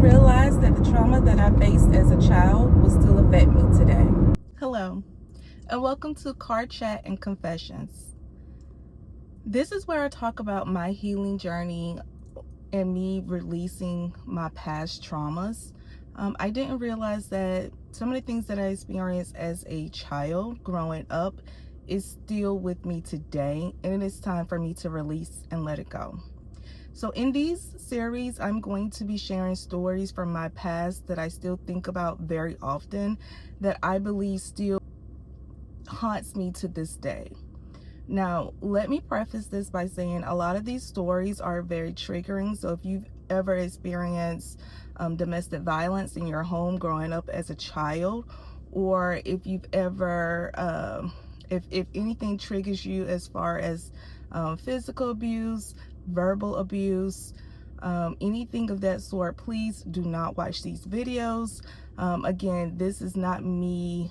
didn't realize that the trauma that I faced as a child will still affect me today. Hello, and welcome to Car Chat and Confessions. This is where I talk about my healing journey and me releasing my past traumas. I didn't realize that some of the things that I experienced as a child growing up is still with me today, and it is time for me to release and let it go. So in these series, I'm going to be sharing stories from my past that I still think about very often, that I believe still haunts me to this day. Now, let me preface this by saying a lot of these stories are very triggering. So if you've ever experienced domestic violence in your home growing up as a child, or if you've ever, if anything triggers you as far as physical abuse, verbal abuse, anything of that sort, please do not watch these videos. Again, this is not me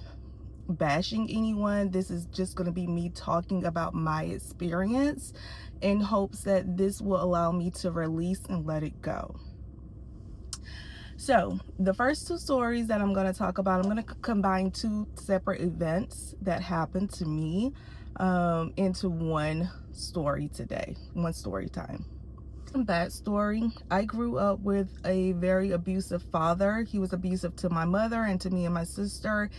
bashing anyone. This is just going to be me talking about my experience in hopes that this will allow me to release and let it go. So the first two stories that I'm going to talk about, I'm going to combine two separate events that happened to me into one story today, one story time. Backstory: I grew up with a very abusive father. He was abusive to my mother and to me and my sister,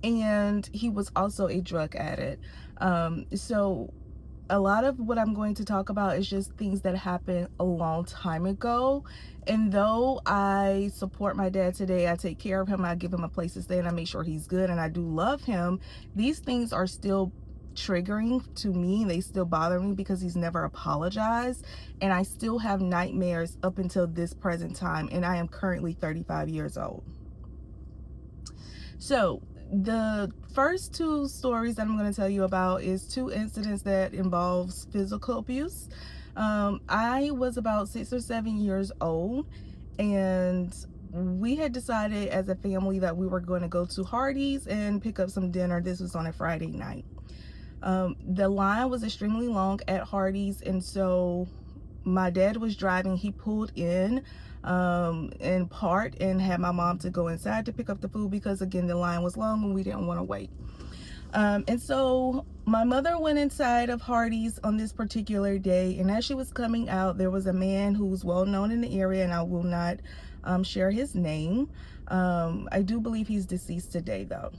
and he was also a drug addict. So a lot of what I'm going to talk about is just things that happened a long time ago. And though I support my dad today, I take care of him, I give him a place to stay, and I make sure he's good, and I do love him, these things are still triggering to me. They still bother me because he's never apologized, and I still have nightmares up until this present time, and I am currently 35 years old. So the first two stories that I'm going to tell you about is two incidents that involves physical abuse. I was about 6 or 7 years old, and we had decided as a family that we were going to go to Hardee's and pick up some dinner. This was on a Friday night. The line was extremely long at Hardee's, and so my dad was driving. He pulled in part and had my mom to go inside to pick up the food because, again, the line was long and we didn't want to wait. And so my mother went inside of Hardee's on this particular day, and as she was coming out, there was a man who's well known in the area, and I will not share his name. I do believe he's deceased today, though.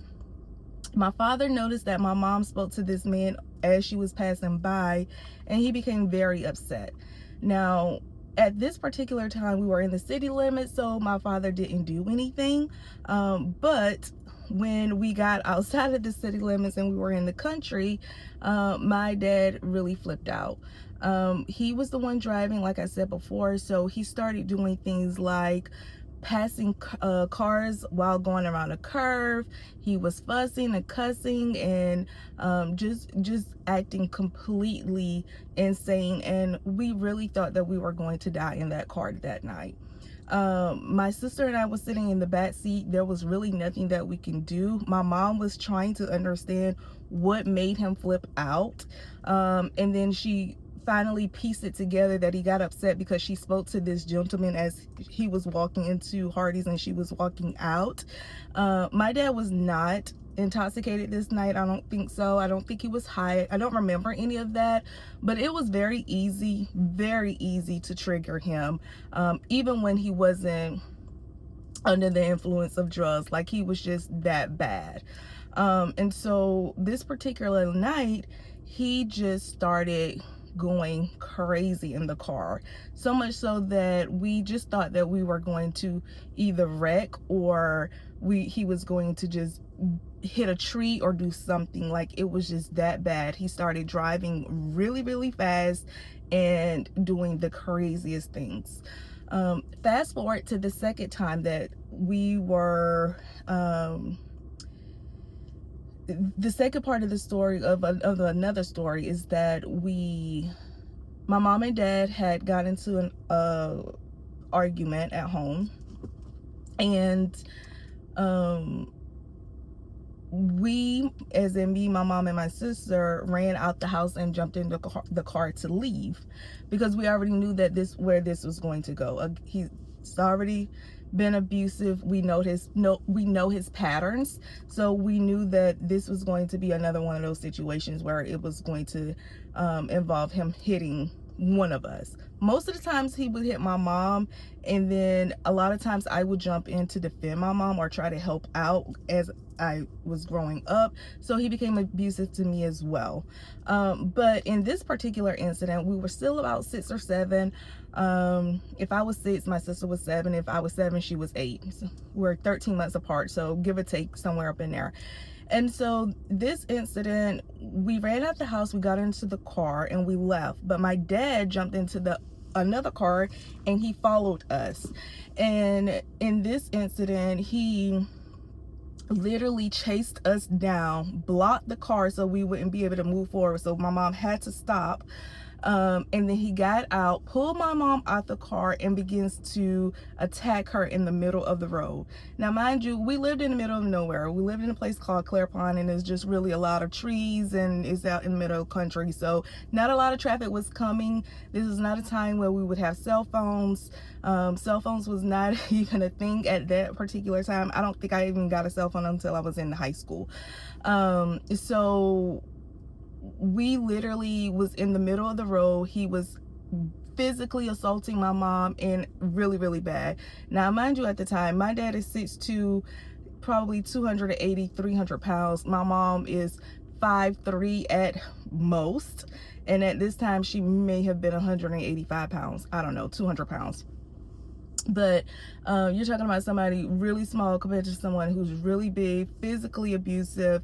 My father noticed that my mom spoke to this man as she was passing by, and he became very upset. Now, at this particular time, we were in the city limits, so my father didn't do anything. But when we got outside of the city limits and we were in the country, my dad really flipped out. He was the one driving, like I said before, so he started doing things like passing cars while going around a curve. He was fussing and cussing and just acting completely insane, and we really thought that we were going to die in that car that night. My sister and I was sitting in the back seat. There was really nothing that we can do. My mom was trying to understand what made him flip out, and then she finally pieced it together that he got upset because she spoke to this gentleman as he was walking into Hardee's and she was walking out. My dad was not intoxicated this night. I don't think so. I don't think he was high. I don't remember any of that, but it was very easy to trigger him, even when he wasn't under the influence of drugs. Like, he was just that bad. And so this particular night, he just started going crazy in the car, so much so that we just thought that we were going to either wreck or he was going to just hit a tree or do something. Like, it was just that bad. He started driving really fast and doing the craziest things. Fast forward to the second time that we were the second part of the story of another story is that my mom and dad had got into an argument at home, and we, as in me, my mom, and my sister, ran out the house and jumped in the car to leave, because we already knew that where this was going to go. He's already been abusive. We know his patterns, so we knew that this was going to be another one of those situations where it was going to involve him hitting one of us. Most of the times he would hit my mom, and then a lot of times I would jump in to defend my mom or try to help out as I was growing up. So he became abusive to me as well. But in this particular incident, we were still about 6 or 7. If I was 6, my sister was 7. If I was 7, she was 8. So we're 13 months apart, so give or take somewhere up in there. And so this incident, we ran out the house, we got into the car, and we left. But my dad jumped into another car, and he followed us. And in this incident, he literally chased us down, blocked the car so we wouldn't be able to move forward. So my mom had to stop. And then he got out, pulled my mom out the car, and begins to attack her in the middle of the road. Now, mind you, we lived in the middle of nowhere. We lived in a place called Claremont, and there's just really a lot of trees, and it's out in the middle of the country. So not a lot of traffic was coming. This is not a time where we would have cell phones. Cell phones was not even a thing at that particular time. I don't think I even got a cell phone until I was in high school. So we literally was in the middle of the road. He was physically assaulting my mom, and really, really bad. Now, mind you, at the time, my dad is 6'2", probably 280, 300 pounds. My mom is 5'3" at most. And at this time, she may have been 185 pounds. I don't know, 200 pounds. But you're talking about somebody really small compared to someone who's really big, physically abusive.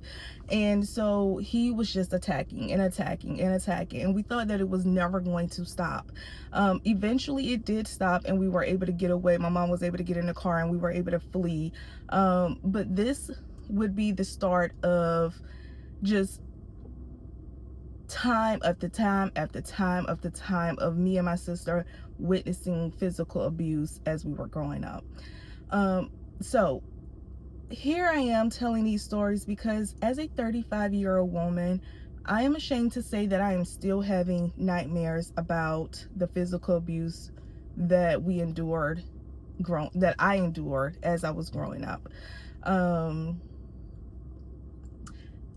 And so he was just attacking and attacking and attacking, and we thought that it was never going to stop. Eventually it did stop, and we were able to get away. My mom was able to get in the car, and we were able to flee. But this would be the start of just time after time after time after time of me and my sister witnessing physical abuse as we were growing up. So here I am telling these stories because as a 35-year-old woman, I am ashamed to say that I am still having nightmares about the physical abuse that I endured as I was growing up.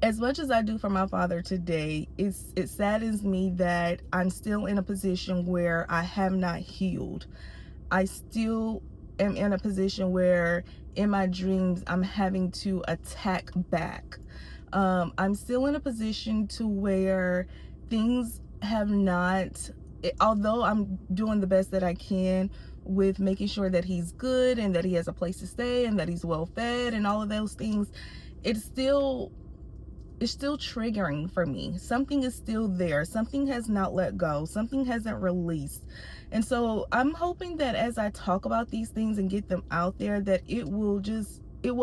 As much as I do for my father today, it saddens me that I'm still in a position where I have not healed. I still am in a position where in my dreams I'm having to attack back. I'm still in a position to where things have not, although I'm doing the best that I can with making sure that he's good and that he has a place to stay and that he's well fed and all of those things, it's still triggering for me. Something is still there. Something has not let go. Something hasn't released. And so I'm hoping that as I talk about these things and get them out there, that it will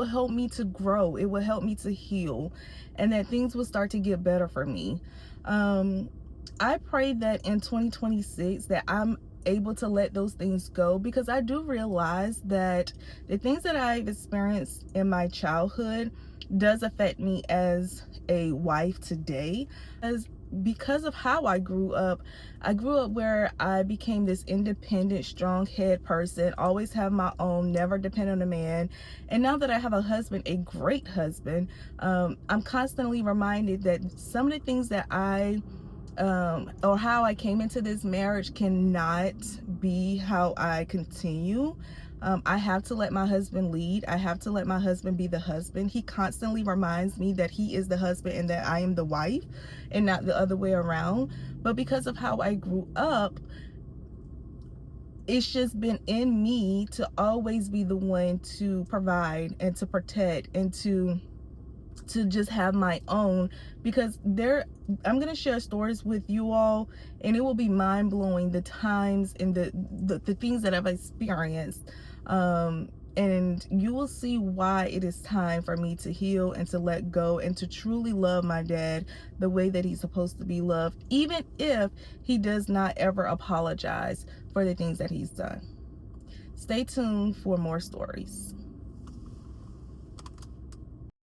help me to grow. It will help me to heal, and that things will start to get better for me. I pray that in 2026 that I'm able to let those things go, because I do realize that the things that I've experienced in my childhood does affect me as a wife today, because of how I grew up where I became this independent, strong-head person, always have my own, never depend on a man. And now that I have a husband, a great husband, I'm constantly reminded that some of the things that or how I came into this marriage cannot be how I continue. I have to let my husband lead. I have to let my husband be the husband. He constantly reminds me that he is the husband and that I am the wife, and not the other way around. But because of how I grew up, it's just been in me to always be the one to provide and to protect and to just have my own, because I'm going to share stories with you all, and it will be mind-blowing, the times and the things that I've experienced, and you will see why it is time for me to heal and to let go and to truly love my dad the way that he's supposed to be loved, even if he does not ever apologize for the things that he's done. Stay tuned for more stories.